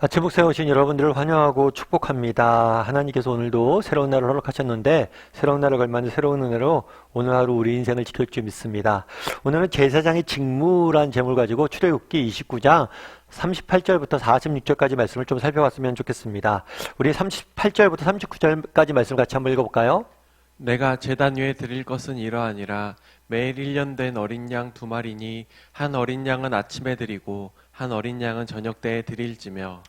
아침 목사에 오신 여러분들을 환영하고 축복합니다. 하나님께서 오늘도 새로운 날을 허락하셨는데 새로운 날을 걸맞는 새로운 은혜로 오늘 하루 우리 인생을 지킬 줄 믿습니다. 오늘은 제사장의 직무란 제목을 가지고 출애굽기 29장 38절부터 46절까지 말씀을 좀 살펴봤으면 좋겠습니다. 우리 38절부터 39절까지 말씀 같이 한번 읽어볼까요? 내가 제단 위에 드릴 것은 이러하니라. 매일 1년 된 어린 양 2마리니 한 어린 양은 아침에 드리고 한 어린 양은 저녁 때에 드릴지며.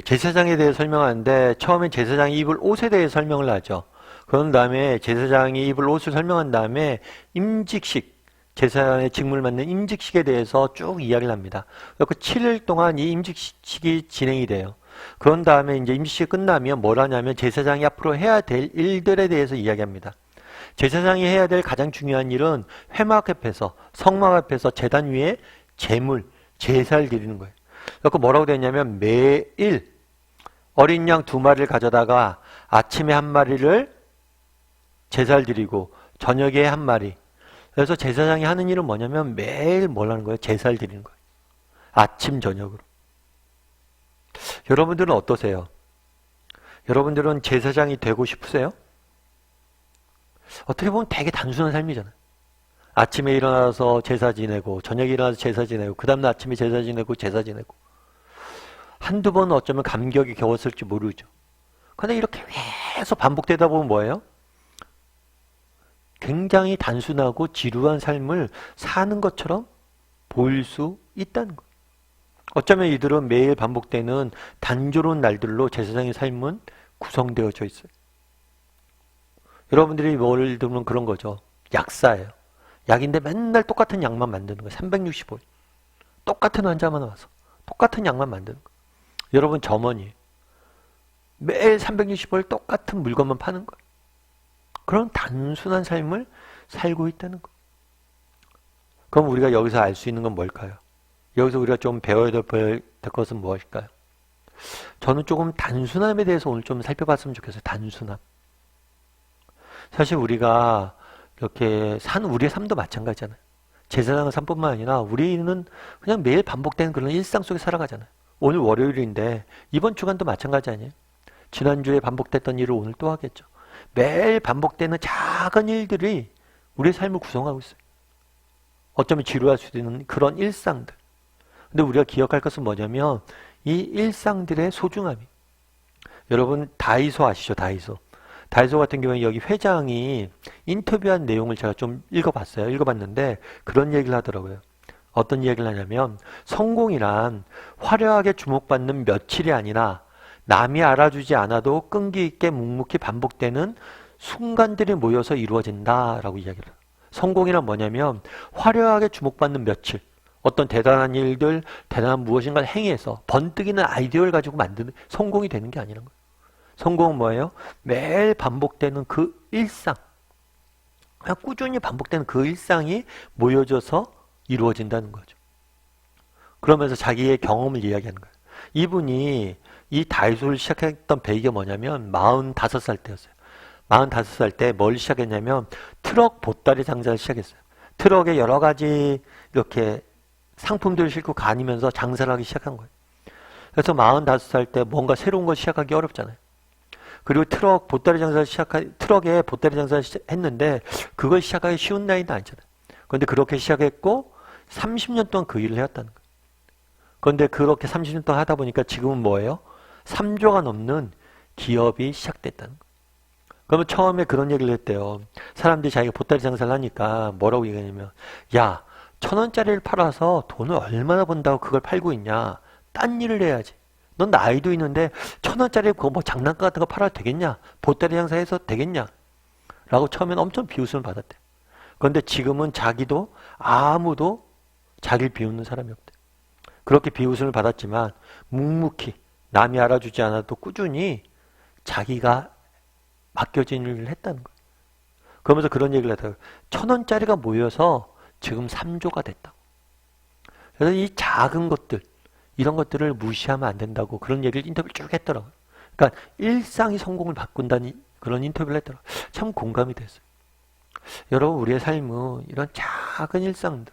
제사장에 대해 설명하는데 처음엔 제사장이 입을 옷에 대해 설명을 하죠. 그런 다음에 제사장이 입을 옷을 설명한 다음에 임직식, 제사장의 직무를 맡는 임직식에 대해서 쭉 이야기를 합니다. 그래서 7일 동안 이 임직식이 진행이 돼요. 그런 다음에 이제 임직식이 끝나면 뭘 하냐면 제사장이 앞으로 해야 될 일들에 대해서 이야기합니다. 제사장이 해야 될 가장 중요한 일은 회막 앞에서, 성막 앞에서 제단 위에 제물, 제사를 드리는 거예요. 그래서 뭐라고 되냐면 매일 어린 양 2마리를 가져다가 아침에 1마리를 제사를 드리고 저녁에 1마리. 그래서 제사장이 하는 일은 뭐냐면 매일 뭘 하는 거예요? 제사를 드리는 거예요. 아침 저녁으로. 여러분들은 어떠세요? 여러분들은 제사장이 되고 싶으세요? 어떻게 보면 되게 단순한 삶이잖아요. 아침에 일어나서 제사 지내고 저녁에 일어나서 제사 지내고 그 다음날 아침에 제사 지내고 제사 지내고 한두 번은 어쩌면 감격이 겨웠을지 모르죠. 그런데 이렇게 계속 반복되다 보면 뭐예요? 굉장히 단순하고 지루한 삶을 사는 것처럼 보일 수 있다는 거예요. 어쩌면 이들은 매일 반복되는 단조로운 날들로 제사장의 삶은 구성되어져 있어요. 여러분들이 뭘 들으면 그런 거죠. 약사예요. 약인데 맨날 똑같은 약만 만드는 거예요. 365일. 똑같은 환자만 와서 똑같은 약만 만드는 거예요. 여러분 점원이에요. 매일 365일 똑같은 물건만 파는 거예요. 그런 단순한 삶을 살고 있다는 거예요. 그럼 우리가 여기서 알 수 있는 건 뭘까요? 여기서 우리가 좀 배워야 될 것은 무엇일까요? 저는 조금 단순함에 대해서 오늘 좀 살펴봤으면 좋겠어요. 단순함. 사실 우리가 이렇게 우리의 삶도 마찬가지잖아요. 제사장의 삶뿐만 아니라 우리는 그냥 매일 반복되는 그런 일상 속에 살아가잖아요. 오늘 월요일인데 이번 주간도 마찬가지 아니에요? 지난주에 반복됐던 일을 오늘 또 하겠죠. 매일 반복되는 작은 일들이 우리의 삶을 구성하고 있어요. 어쩌면 지루할 수도 있는 그런 일상들. 근데 우리가 기억할 것은 뭐냐면 이 일상들의 소중함이. 여러분 다이소 아시죠? 다이소 같은 경우에 여기 회장이 인터뷰한 내용을 제가 좀 읽어봤어요. 읽어봤는데 그런 얘기를 하더라고요. 어떤 얘기를 하냐면 성공이란 화려하게 주목받는 며칠이 아니라 남이 알아주지 않아도 끈기 있게 묵묵히 반복되는 순간들이 모여서 이루어진다라고 이야기를 해요. 성공이란 뭐냐면 화려하게 주목받는 며칠, 어떤 대단한 일들, 대단한 무엇인가를 행해서 번뜩이는 아이디어를 가지고 만드는 성공이 되는 게 아니라는 거예요. 성공은 뭐예요? 매일 반복되는 그 일상, 그냥 꾸준히 반복되는 그 일상이 모여져서 이루어진다는 거죠. 그러면서 자기의 경험을 이야기하는 거예요. 이분이 이 다이소를 시작했던 배경이 뭐냐면 45살 때였어요. 45살 때 뭘 시작했냐면 트럭 보따리 장사를 시작했어요. 트럭에 여러 가지 이렇게 상품들을 싣고 다니면서 장사를 하기 시작한 거예요. 그래서 45살 때 뭔가 새로운 걸 시작하기 어렵잖아요. 그리고 트럭에 보따리 장사를 했는데 그걸 시작하기 쉬운 나이는 아니잖아요. 그런데 그렇게 시작했고 30년 동안 그 일을 해왔다는 거예요. 그런데 그렇게 30년 동안 하다 보니까 지금은 뭐예요? 3조가 넘는 기업이 시작됐다는 거예요. 그러면 처음에 그런 얘기를 했대요. 사람들이 자기가 보따리 장사를 하니까 뭐라고 얘기하냐면 야, 1,000원짜리를 팔아서 돈을 얼마나 번다고 그걸 팔고 있냐. 딴 일을 해야지. 넌 나이도 있는데 1,000원짜리 그거 뭐 장난감 같은 거 팔아도 되겠냐? 보따리 장사해서 되겠냐? 라고 처음엔 엄청 비웃음을 받았대. 그런데 지금은 자기도 아무도 자기를 비웃는 사람이 없대. 그렇게 비웃음을 받았지만 묵묵히 남이 알아주지 않아도 꾸준히 자기가 맡겨진 일을 했다는 거예요. 그러면서 그런 얘기를 하더라고요. 1,000원짜리가 모여서 지금 3조가 됐다고. 그래서 이 작은 것들, 이런 것들을 무시하면 안 된다고 그런 얘기를 인터뷰를 쭉 했더라고요. 그러니까 일상이 성공을 바꾼다는 그런 인터뷰를 했더라고요. 참 공감이 됐어요. 여러분 우리의 삶은 이런 작은 일상들,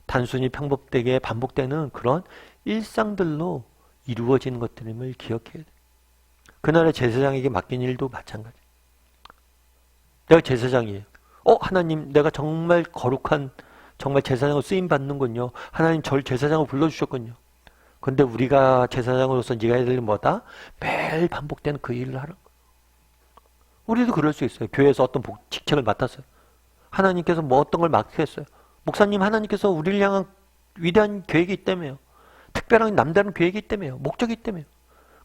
단순히 평범되게 반복되는 그런 일상들로 이루어지는 것들임을 기억해야 돼. 그날의 제사장에게 맡긴 일도 마찬가지. 내가 제사장이에요. 하나님, 내가 정말 거룩한, 정말 제사장으로 쓰임 받는군요. 하나님 절 제사장으로 불러주셨군요. 근데 우리가 제사장으로서 네가 해야 될 일은 뭐다? 매일 반복되는 그 일을 하는 거예요. 우리도 그럴 수 있어요. 교회에서 어떤 직책을 맡았어요. 하나님께서 뭐 어떤 걸 맡겼어요. 목사님, 하나님께서 우리를 향한 위대한 계획이 있다며요. 특별한 남다른 계획이 있다며요. 목적이 있다며요.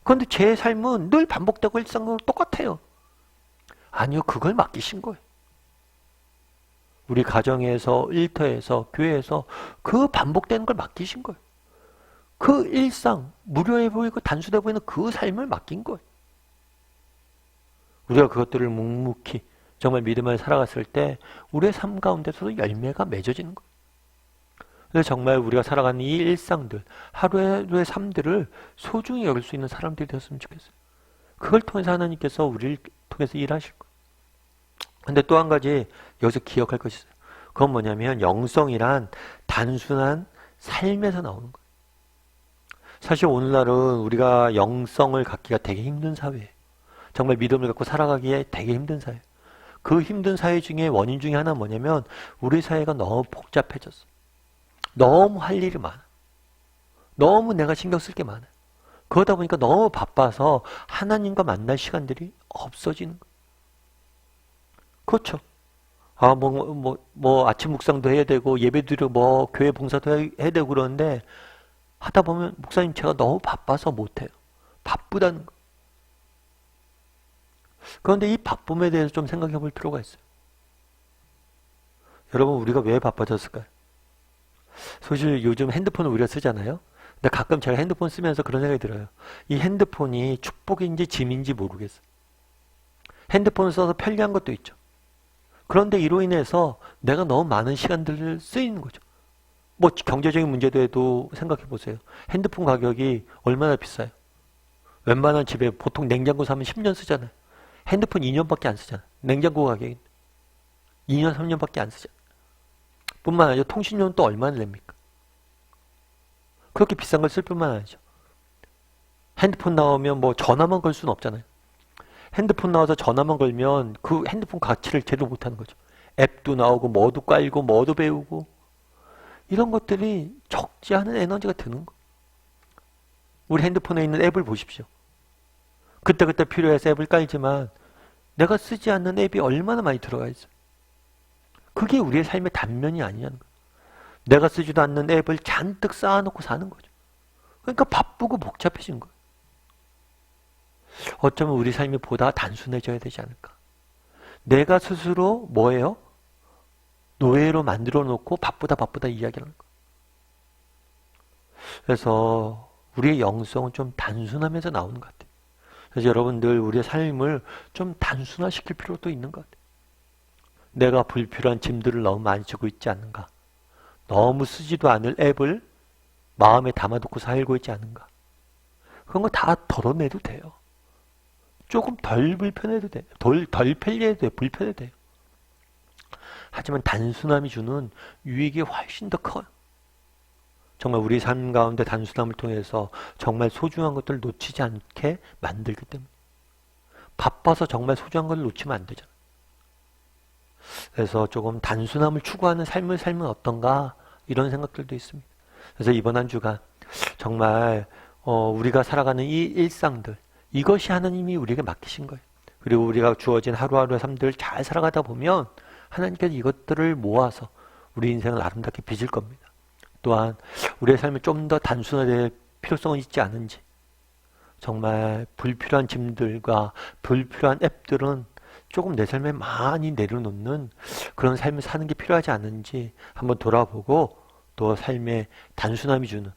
그런데 제 삶은 늘 반복되고 일상으로 똑같아요. 아니요, 그걸 맡기신 거예요. 우리 가정에서, 일터에서, 교회에서 그 반복되는 걸 맡기신 거예요. 그 일상, 무료해 보이고 단순해 보이는 그 삶을 맡긴 거예요. 우리가 그것들을 묵묵히 정말 믿음을 살아갔을 때 우리의 삶 가운데서도 열매가 맺어지는 거예요. 그래서 정말 우리가 살아가는 이 일상들, 하루의 삶들을 소중히 여길 수 있는 사람들이 되었으면 좋겠어요. 그걸 통해서 하나님께서 우리를 통해서 일하실 거예요. 근데 또 한 가지 여기서 기억할 것이 있어요. 그건 뭐냐면 영성이란 단순한 삶에서 나오는 거예요. 사실 오늘날은 우리가 영성을 갖기가 되게 힘든 사회예요. 정말 믿음을 갖고 살아가기에 되게 힘든 사회. 그 힘든 사회 중에 원인 중에 하나는 뭐냐면 우리 사회가 너무 복잡해졌어. 너무 할 일이 많아. 너무 내가 신경 쓸 게 많아. 그러다 보니까 너무 바빠서 하나님과 만날 시간들이 없어지는 거예요. 그렇죠. 아침 묵상도 해야 되고 예배 드리고 교회 봉사도 해야 되고 그러는데 하다 보면 목사님 제가 너무 바빠서 못해요. 바쁘다는 거. 그런데 이 바쁨에 대해서 좀 생각해 볼 필요가 있어요. 여러분, 우리가 왜 바빠졌을까요? 사실 요즘 핸드폰을 우리가 쓰잖아요. 근데 가끔 제가 핸드폰 쓰면서 그런 생각이 들어요. 이 핸드폰이 축복인지 짐인지 모르겠어요. 핸드폰을 써서 편리한 것도 있죠. 그런데 이로 인해서 내가 너무 많은 시간들을 쓰이는 거죠. 경제적인 문제도 생각해 보세요. 핸드폰 가격이 얼마나 비싸요? 웬만한 집에 보통 냉장고 사면 10년 쓰잖아요. 핸드폰 2년밖에 안 쓰잖아요. 냉장고 가격이 2년, 3년밖에 안 쓰잖아요. 뿐만 아니라 통신료는 또 얼마나 냅니까? 그렇게 비싼 걸 쓸 뿐만 아니죠. 핸드폰 나오면 전화만 걸 수는 없잖아요. 핸드폰 나와서 전화만 걸면 그 핸드폰 가치를 제대로 못하는 거죠. 앱도 나오고 뭐도 깔고 뭐도 배우고 이런 것들이 적지 않은 에너지가 드는 거예요. 우리 핸드폰에 있는 앱을 보십시오. 그때그때 필요해서 앱을 깔지만 내가 쓰지 않는 앱이 얼마나 많이 들어가 있어요. 그게 우리의 삶의 단면이 아니냐는 거예요. 내가 쓰지도 않는 앱을 잔뜩 쌓아놓고 사는 거죠. 그러니까 바쁘고 복잡해진 거예요. 어쩌면 우리 삶이 보다 단순해져야 되지 않을까. 내가 스스로 뭐예요? 노예로 만들어 놓고 바쁘다 이야기하는 거예요. 그래서 우리의 영성은 좀 단순하면서 나오는 것 같아요. 그래서 여러분들 우리의 삶을 좀 단순화시킬 필요도 있는 것 같아요. 내가 불필요한 짐들을 너무 많이 지고 있지 않는가. 너무 쓰지도 않을 앱을 마음에 담아두고 살고 있지 않은가. 그런 거 다 덜어내도 돼요. 조금 덜 불편해도 돼요. 덜 편리해도 돼요. 불편해도 돼요. 하지만 단순함이 주는 유익이 훨씬 더 커요. 정말 우리 삶 가운데 단순함을 통해서 정말 소중한 것들을 놓치지 않게 만들기 때문에. 바빠서 정말 소중한 걸 놓치면 안 되잖아요. 그래서 조금 단순함을 추구하는 삶을 살면 어떤가 이런 생각들도 있습니다. 그래서 이번 한 주간 정말 우리가 살아가는 이 일상들 이것이 하나님이 우리에게 맡기신 거예요. 그리고 우리가 주어진 하루하루의 삶들을 잘 살아가다 보면 하나님께서 이것들을 모아서 우리 인생을 아름답게 빚을 겁니다. 또한 우리의 삶이 좀 더 단순화될 필요성은 있지 않은지 정말 불필요한 짐들과 불필요한 앱들은 조금 내 삶에 많이 내려놓는 그런 삶을 사는 게 필요하지 않은지 한번 돌아보고 또 삶의 단순함이 주는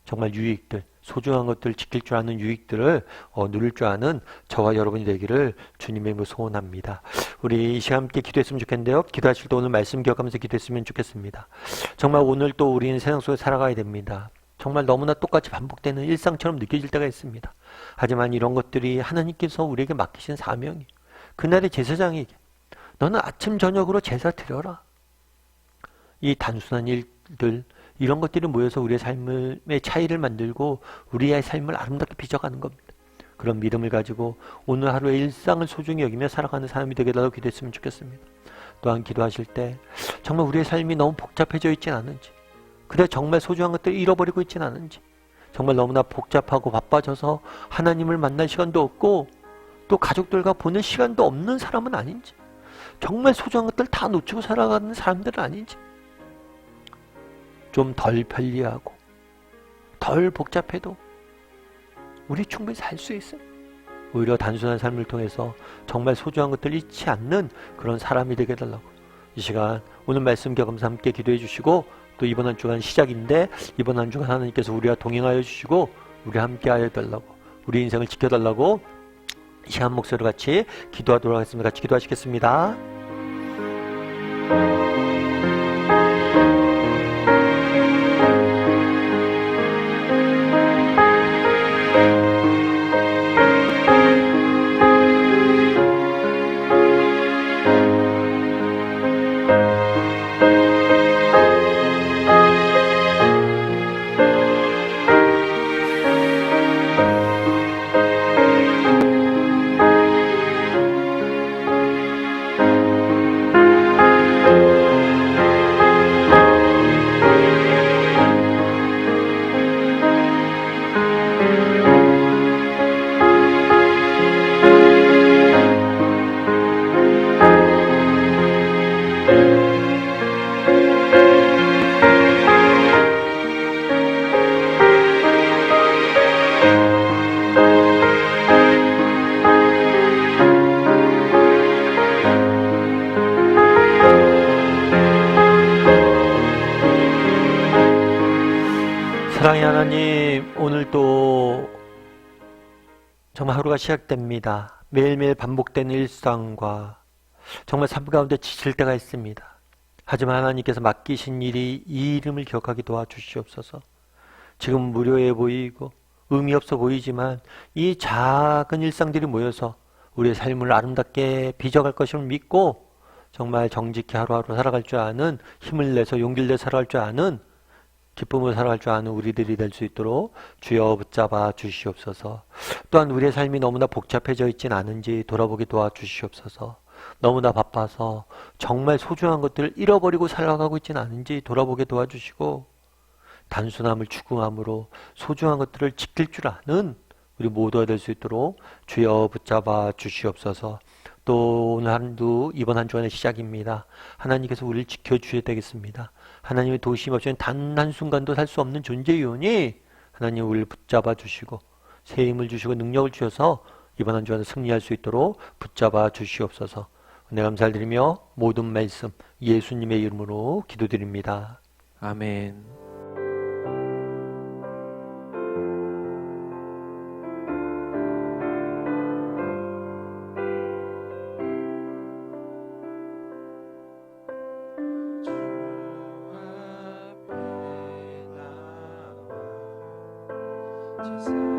정말 유익들, 소중한 것들을 지킬 줄 아는 유익들을 누릴 줄 아는 저와 여러분이 되기를 주님의 이름으로 소원합니다. 우리 이 시간 함께 기도했으면 좋겠는데요. 기도하실 때 오늘 말씀 기억하면서 기도했으면 좋겠습니다. 정말 오늘 또 우리는 세상 속에 살아가야 됩니다. 정말 너무나 똑같이 반복되는 일상처럼 느껴질 때가 있습니다. 하지만 이런 것들이 하나님께서 우리에게 맡기신 사명이에요. 그날의 제사장에게 너는 아침 저녁으로 제사 드려라. 이 단순한 일들, 이런 것들이 모여서 우리의 삶의 차이를 만들고 우리의 삶을 아름답게 빚어가는 겁니다. 그런 믿음을 가지고 오늘 하루의 일상을 소중히 여기며 살아가는 사람이 되게 달라고 기도했으면 좋겠습니다. 또한 기도하실 때 정말 우리의 삶이 너무 복잡해져 있진 않은지, 그래 정말 소중한 것들을 잃어버리고 있진 않은지, 정말 너무나 복잡하고 바빠져서 하나님을 만날 시간도 없고 또 가족들과 보는 시간도 없는 사람은 아닌지, 정말 소중한 것들 다 놓치고 살아가는 사람들은 아닌지, 좀 덜 편리하고 덜 복잡해도 우리 충분히 살 수 있어요. 오히려 단순한 삶을 통해서 정말 소중한 것들 잊지 않는 그런 사람이 되게 해달라고 이 시간 오늘 말씀 경험사 함께 기도해 주시고, 또 이번 한 주간 시작인데 이번 한 주간 하나님께서 우리와 동행하여 주시고 우리 함께 하여 달라고, 우리 인생을 지켜달라고 이 시간 목소리로 같이 기도하도록 하겠습니다. 같이 기도하시겠습니다. 사랑의 하나님, 오늘도 정말 하루가 시작됩니다. 매일매일 반복되는 일상과 정말 삶 가운데 지칠 때가 있습니다. 하지만 하나님께서 맡기신 일이 이 이름을 기억하게 도와주시옵소서. 지금 무료해 보이고 의미 없어 보이지만 이 작은 일상들이 모여서 우리의 삶을 아름답게 빚어갈 것임을 믿고 정말 정직히 하루하루 살아갈 줄 아는, 힘을 내서 용기를 내 살아갈 줄 아는, 기쁨을 살아갈 줄 아는 우리들이 될 수 있도록 주여 붙잡아 주시옵소서. 또한 우리의 삶이 너무나 복잡해져 있진 않은지 돌아보게 도와주시옵소서. 너무나 바빠서 정말 소중한 것들을 잃어버리고 살아가고 있진 않은지 돌아보게 도와주시고, 단순함을 추구함으로 소중한 것들을 지킬 줄 아는 우리 모두가 될 수 있도록 주여 붙잡아 주시옵소서. 또 오늘 한주, 이번 한 주간의 시작입니다. 하나님께서 우리를 지켜주셔야 되겠습니다. 하나님의 도우심 없이는 단 한순간도 살 수 없는 존재이오니 하나님 우리를 붙잡아 주시고 새 힘을 주시고 능력을 주셔서 이번 한 주간에 승리할 수 있도록 붙잡아 주시옵소서. 은혜 감사를 드리며 모든 말씀 예수님의 이름으로 기도드립니다. 아멘. Jesus.